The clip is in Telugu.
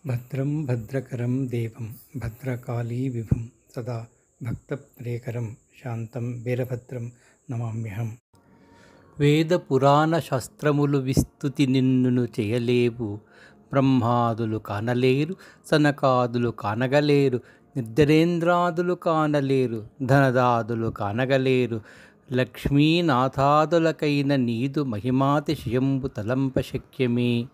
భద్రం భద్రకరం దేవం భద్రకాళీ విభుం సదా భక్తప్రియకరం శాంతం వీరభద్రం నమామ్యహం. వేద పురాణ శాస్త్రములు విస్తుతి నిన్నును చేయలేవు, బ్రహ్మాదులు కానలేరు, సనకాదులు కానగలేరు, నిర్ధరేంద్రాదులు కానలేరు, ధనదాదులు కానగలేరు, లక్ష్మీనాథాదులకైన నీదు మహిమాతిశయంబు తలంప శక్యమే.